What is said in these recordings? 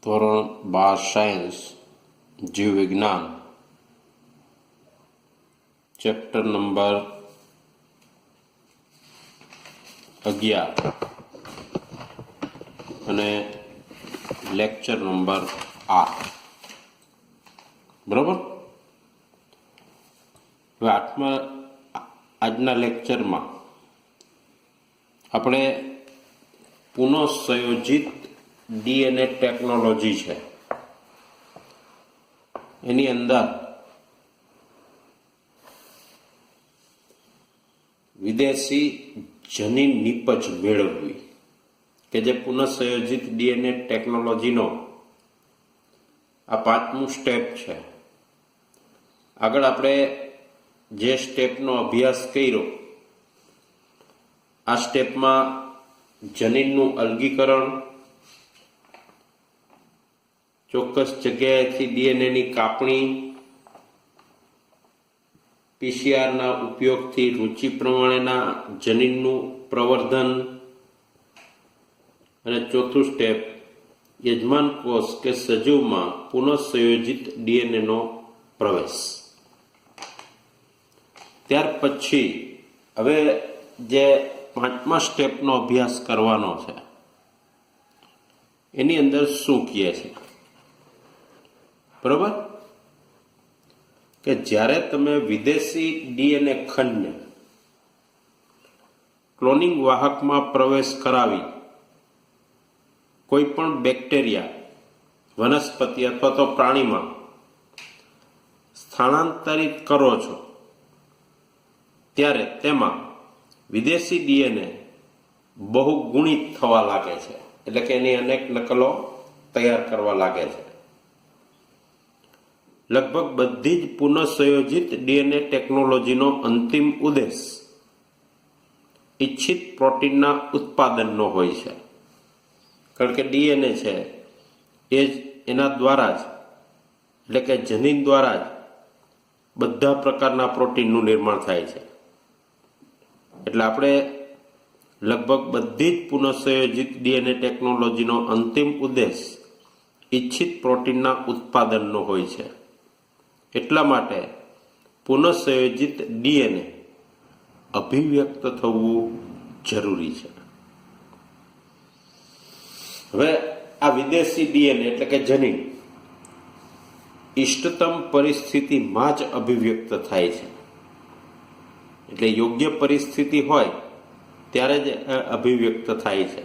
ધોરણ 12 સાયન્સ જીવ વિજ્ઞાન ચેપ્ટર નંબર 11 અને લેક્ચર નંબર 8 બરાબર. હવે આજના લેક્ચરમાં આપણે પુનઃસંયોજિત ડીએનએ ટેકનોલોજી છે એની અંદર વિદેશી જનીન નીપજ મેળવવી કે જે પુનઃસંયોજિત ડીએનએ ટેકનોલોજીનો આ 5મું સ્ટેપ છે. આગળ આપણે જે સ્ટેપનો અભ્યાસ કર્યો આ સ્ટેપમાં જનીનનું અલગીકરણ, ચોક્કસ જગ્યાએથી ડીએનએની કાપણી, પીસીઆરના ઉપયોગથી રુચિ પ્રમાણેના જનીનનું પ્રવર્ધન અને ચોથું સ્ટેપ યજમાન કોષ કે સજીવમાં પુનઃસંયોજિત ડીએનએનો પ્રવેશ. ત્યાર પછી હવે જે 5મા સ્ટેપનો અભ્યાસ કરવાનો છે એની અંદર શું કહે છે બરોબર, કે જ્યારે તમે વિદેશી ડીએનએ ખંડને ક્લોનિંગ વાહકમાં પ્રવેશ કરાવી કોઈ પણ બેક્ટેરિયા, વનસ્પતિ અથવા તો પ્રાણીમાં સ્થાનાંતરિત કરો છો ત્યારે તેમાં વિદેશી ડીએનએ બહુગુણિત થવા લાગે છે, એટલે કે એની અનેક નકલો તૈયાર કરવા લાગે છે. લગભગ બધી જ પુનઃસંયોજિત ડીએનએ ટેકનોલોજીનો અંતિમ ઉદ્દેશ ઈચ્છિત પ્રોટીનના ઉત્પાદનનો હોય છે, કારણ કે ડીએનએ છે એ જ એના દ્વારા જ, એટલે કે જનીન દ્વારા જ બધા પ્રકારના પ્રોટીનનું નિર્માણ થાય છે. એટલે આપણે લગભગ બધી જ પુનઃસંયોજિત ડીએનએ ટેકનોલોજીનો અંતિમ ઉદ્દેશ ઈચ્છિત પ્રોટીનના ઉત્પાદનનો હોય છે. એટલા માટે પુનઃસંયોજિત ડીએનએ અભિવ્યક્ત થવું જરૂરી છે. હવે આ વિદેશી ડીએનએ એટલે કે જનીન ઇષ્ટતમ પરિસ્થિતિમાં જ અભિવ્યક્ત થાય છે, એટલે યોગ્ય પરિસ્થિતિ હોય ત્યારે જ અભિવ્યક્ત થાય છે.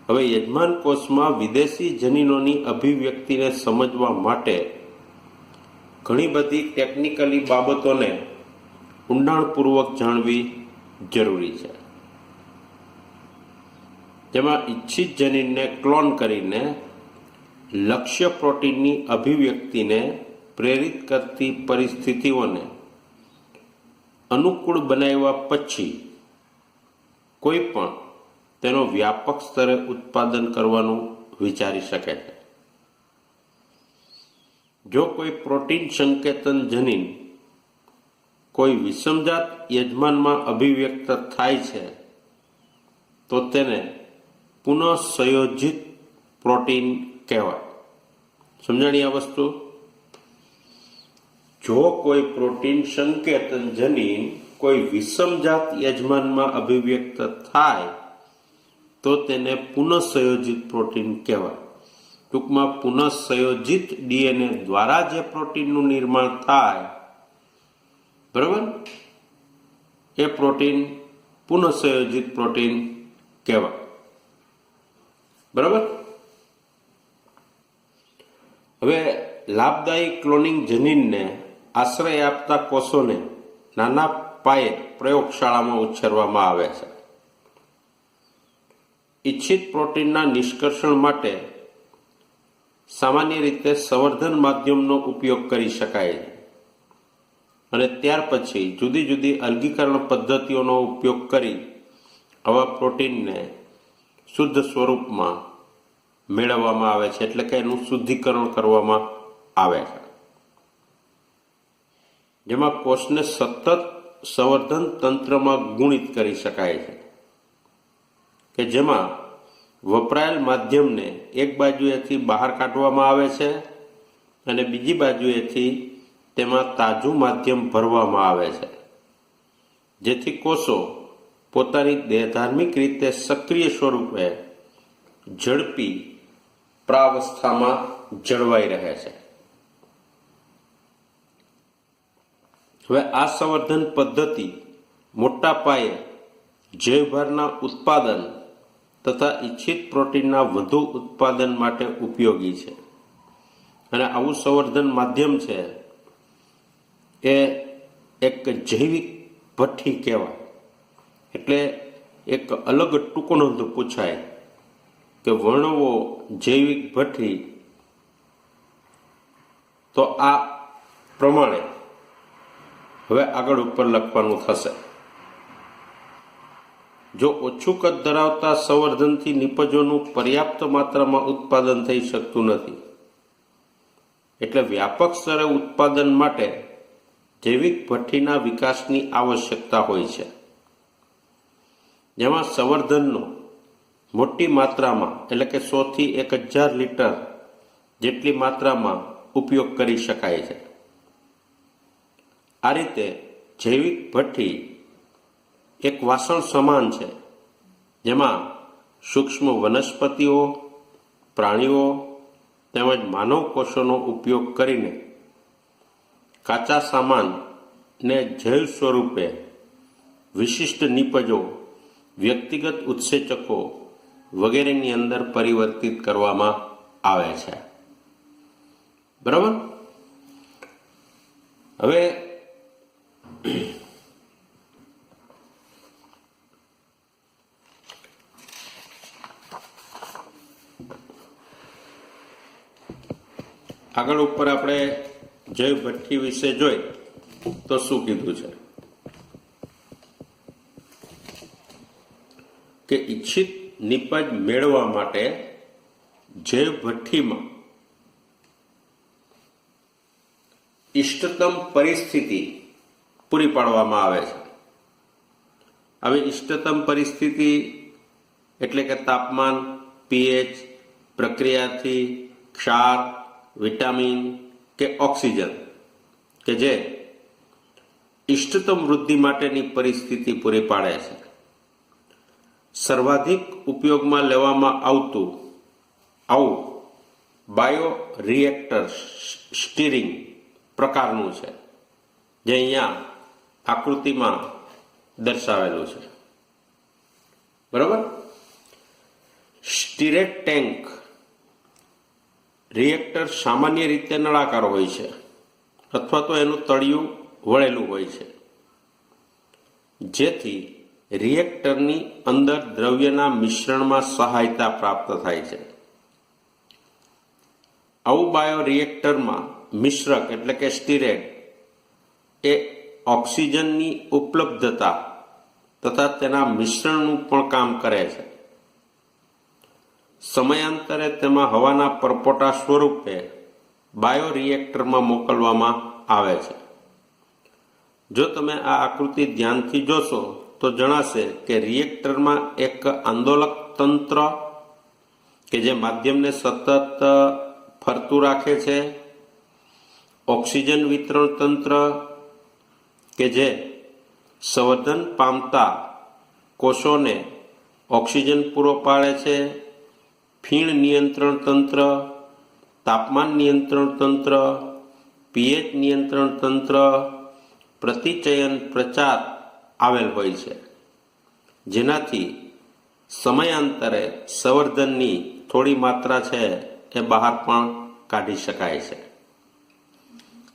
હવે યજમાન કોષમાં વિદેશી જનીનોની અભિવ્યક્તિને સમજવા માટે ઘણી બધી ટેકનિકલી બાબતોને ઊંડાણપૂર્વક જાણવી જરૂરી છે, જેમાં ઈચ્છિત જનીનને ક્લોન કરીને લક્ષ્ય પ્રોટીનની અભિવ્યક્તિને પ્રેરિત કરતી પરિસ્થિતિઓને અનુકૂળ બનાવ્યા પછી કોઈ પણ તેનો વ્યાપક સ્તરે ઉત્પાદન કરવાનું વિચારી શકે છે. જો કોઈ પ્રોટીન સંકેતન જનીન કોઈ વિષમજાત યજમાનમાં અભિવ્યક્ત થાય છે તો તેને પુનઃસંયોજિત પ્રોટીન કહેવાય. સમજાણી આ વસ્તુ? જો કોઈ પ્રોટીન સંકેતન જનીન કોઈ વિષમજાત યજમાનમાં અભિવ્યક્ત થાય તો તેને પુનઃસંયોજિત પ્રોટીન કહેવાય. ટૂંકમાં પુનઃસંયોજિત ડીએનએ દ્વારા જે પ્રોટીનનું નિર્માણ થાય બરાબર, એ પ્રોટીન પુનઃસંયોજિત પ્રોટીન કહેવાય. બરાબર. હવે લાભદાયી ક્લોનિંગ જનીનને આશ્રય આપતા કોષોને નાના પાયે પ્રયોગશાળામાં ઉછેરવામાં આવે છે. ઈચ્છિત પ્રોટીનના નિષ્કર્ષણ માટે સામાન્ય રીતે સંવર્ધન માધ્યમનો ઉપયોગ કરી શકાય છે અને ત્યાર પછી જુદી જુદી અલગીકરણ પદ્ધતિઓનો ઉપયોગ કરી આવા પ્રોટીનને શુદ્ધ સ્વરૂપમાં મેળવવામાં આવે છે, એટલે કે એનું શુદ્ધિકરણ કરવામાં આવે છે, જેમાં કોષને સતત સંવર્ધન તંત્રમાં ગુણિત કરી શકાય છે, કે જેમાં વપરાયેલ માધ્યમને એક બાજુએથી બહાર કાઢવામાં આવે છે અને બીજી બાજુએથી તેમાં તાજું માધ્યમ ભરવામાં આવે છે, જેથી કોષો પોતાની દેહધાર્મિક રીતે સક્રિય સ્વરૂપે ઝડપી પ્રાવસ્થામાં જળવાઈ રહે છે. હવે આ સંવર્ધન પદ્ધતિ મોટા પાયે જૈવભારના ઉત્પાદન તથા ઇચ્છિત પ્રોટીનના વધુ ઉત્પાદન માટે ઉપયોગી છે. અને આવું સંવર્ધન માધ્યમ છે એ એક જૈવિક ભઠ્ઠી કહેવાય. એટલે એક અલગ ટૂંકનોંધ પૂછાય કે વર્ણવો જૈવિક ભઠ્ઠી, તો આ પ્રમાણે હવે આગળ ઉપર લખવાનું થશે. જો ઓછું કદ ધરાવતા સંવર્ધનથી નિપજોનું પર્યાપ્ત માત્રામાં ઉત્પાદન થઈ શકતું નથી, એટલે વ્યાપક સ્તરે ઉત્પાદન માટે જૈવિક ભઠ્ઠીના વિકાસની આવશ્યકતા હોય છે, જેમાં સંવર્ધનનો મોટી માત્રામાં એટલે કે 100 થી 1000 લીટર જેટલી માત્રામાં ઉપયોગ કરી શકાય છે. આ રીતે જૈવિક ભઠ્ઠી એક વાસણ સમાન છે, જેમાં સૂક્ષ્મ વનસ્પતિઓ, પ્રાણીઓ તેમજ માનવ કોષોનો ઉપયોગ કરીને કાચા સામાનને જૈવ સ્વરૂપે વિશિષ્ટ નિપજો, વ્યક્તિગત ઉત્સેચકો વગેરેની અંદર પરિવર્તિત કરવામાં આવે છે. બરાબર. હવે આગળ ઉપર આપણે જૈવ ભઠ્ઠી વિશે જોઈ તો શું કીધું છે કે ઈચ્છિત નિપજ મેળવવા માટે જૈવ ભઠ્ઠીમાં ઇષ્ટતમ પરિસ્થિતિ પૂરી પાડવામાં આવે છે. હવે ઇષ્ટતમ પરિસ્થિતિ એટલે કે તાપમાન, પીએચ, પ્રક્રિયાથી ક્ષાર, વિટામિન કે ઓક્સિજન કે જે ઇષ્ટતમ વૃદ્ધિ માટેની પરિસ્થિતિ પૂરી પાડે છે. સર્વાધિક ઉપયોગમાં લેવામાં આવતું આવું બાયો રિએક્ટર સ્ટીરિંગ પ્રકારનું છે, જે અહીંયા આકૃતિમાં દર્શાવેલું છે. બરાબર. સ્ટીરેટ ટેન્ક રિએક્ટર સામાન્ય રીતે નળાકાર હોય છે અથવા તો એનું તળિયું વળેલું હોય છે, જેથી રિએક્ટરની અંદર દ્રવ્યના મિશ્રણમાં સહાયતા પ્રાપ્ત થાય છે. આવું બાયો રિએક્ટરમાં મિશ્રક એટલે કે સ્ટીરેટ એ ઓક્સિજનની ઉપલબ્ધતા તથા તેના મિશ્રણનું પણ કામ કરે છે. સમયાંતરે તેમાં હવાના પરપોટા સ્વરૂપે બાયો રિએક્ટરમાં મોકલવામાં આવે છે. જો તમે આ આકૃતિ ધ્યાનથી જોશો તો જણાશે કે રિએક્ટરમાં એક આંદોલક તંત્ર કે જે માધ્યમને સતત ફરતું રાખે છે, ઓક્સિજન વિતરણ તંત્ર કે જે સંવર્ધન પામતા કોષોને ઓક્સિજન પૂરો પાડે છે, ફીણ નિયંત્રણ તંત્ર, તાપમાન નિયંત્રણ તંત્ર, પીએચ નિયંત્રણ તંત્ર, પ્રતિચયન પ્રચાર આવેલ હોય છે, જેનાથી સમયાંતરે સંવર્ધનની થોડી માત્રા છે એ બહાર પણ કાઢી શકાય છે.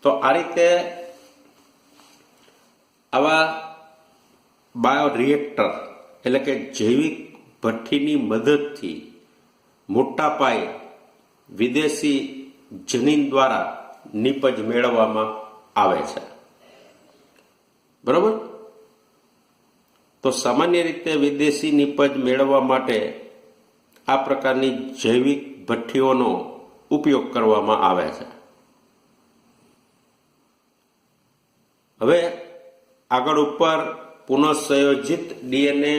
તો આ રીતે આવા બાયો રિએક્ટર એટલે કે જૈવિક ભઠ્ઠીની મદદથી મોટા પાયે વિદેશી જનીન દ્વારા નિપજ મેળવવામાં આવે છે. બરાબર. તો સામાન્ય રીતે વિદેશી નિપજ મેળવવા માટે આ પ્રકારની જૈવિક ભઠ્ઠીઓનો ઉપયોગ કરવામાં આવે છે. હવે આગળ ઉપર પુનઃસંયોજિત ડીએનએ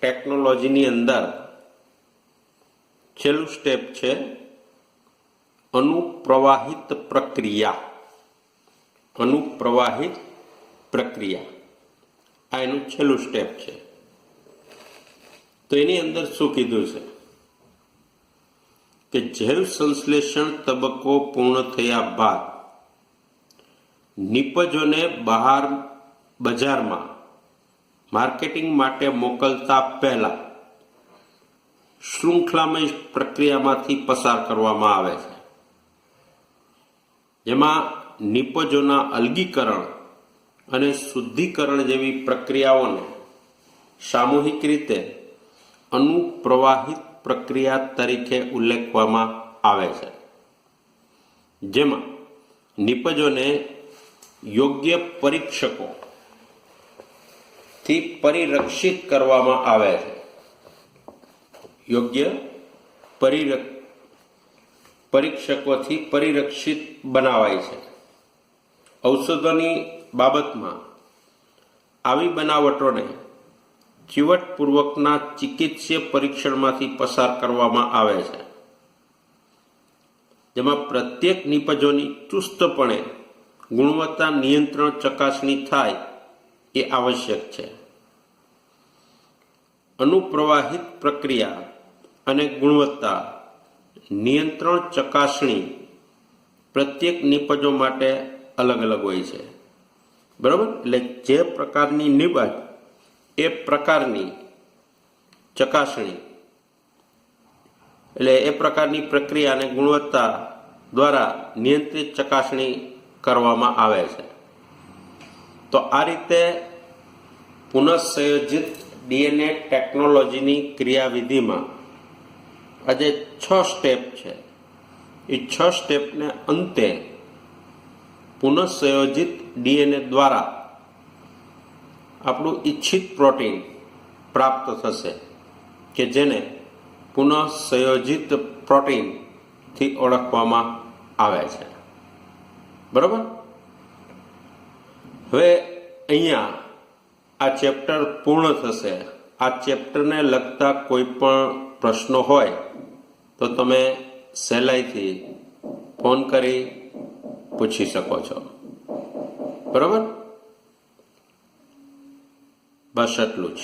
ટેકનોલોજીની અંદર છેલ્લું સ્ટેપ છે અનુપ્રવાહિત પ્રક્રિયા. અનુપ્રવાહિત પ્રક્રિયા આ એનું છેલ્લું સ્ટેપ છે. તો એની અંદર શું કીધું છે કે જૈવ સંશ્લેષણ તબક્કો પૂર્ણ થયા બાદ નિપજોને બજારમાં માર્કેટિંગ માટે મોકલતા પહેલા શૃંખલામય પ્રક્રિયામાંથી પસાર કરવામાં આવે છે, જેમાં નિપજોના અલગીકરણ અને શુદ્ધિકરણ જેવી પ્રક્રિયાઓને સામૂહિક રીતે અનુપ્રવાહિત પ્રક્રિયા તરીકે ઉલ્લેખવામાં આવે છે, જેમાં નિપજોને યોગ્ય પરીક્ષકોથી પરિરક્ષિત કરવામાં આવે છે. યોગ્ય પરીક્ષકોથી પરિરક્ષિત બનાવાય છે. ઔષધોની બાબતમાં આવી બનાવટોને ચીવટપૂર્વકના ચિકિત્સીય પરીક્ષણમાંથી પસાર કરવામાં આવે છે, જેમાં પ્રત્યેક નિપજોની ચુસ્તપણે ગુણવત્તા નિયંત્રણ ચકાસણી થાય એ આવશ્યક છે. અનુપ્રવાહિત પ્રક્રિયા અને ગુણવત્તા નિયંત્રણ ચકાસણી પ્રત્યેક નિપજો માટે અલગ અલગ હોય છે. બરાબર? એટલે જે પ્રકારની નિપજ એ પ્રકારની ચકાસણી, એટલે એ પ્રકારની પ્રક્રિયા અને ગુણવત્તા દ્વારા નિયંત્રિત ચકાસણી કરવામાં આવે છે. તો આ રીતે પુનઃસંયોજિત ડીએનએ ટેકનોલોજીની ક્રિયાવિધિમાં આજે 6 સ્ટેપ છે. એ 6 સ્ટેપને અંતે પુનઃસંયોજિત ડીએનએ દ્વારા આપણું ઈચ્છિત પ્રોટીન પ્રાપ્ત થશે, કે જેને પુનઃસંયોજિત પ્રોટીનથી ઓળખવામાં આવે છે. બરાબર? હવે અહીંયા આ ચેપ્ટર પૂર્ણ થશે. આ ચેપ્ટરને લગતા કોઈ પણ પ્રશ્નો હોય તો તમે સહેલાઈથી ફોન કરી પૂછી શકો છો. બરાબર? બસ એટલું જ.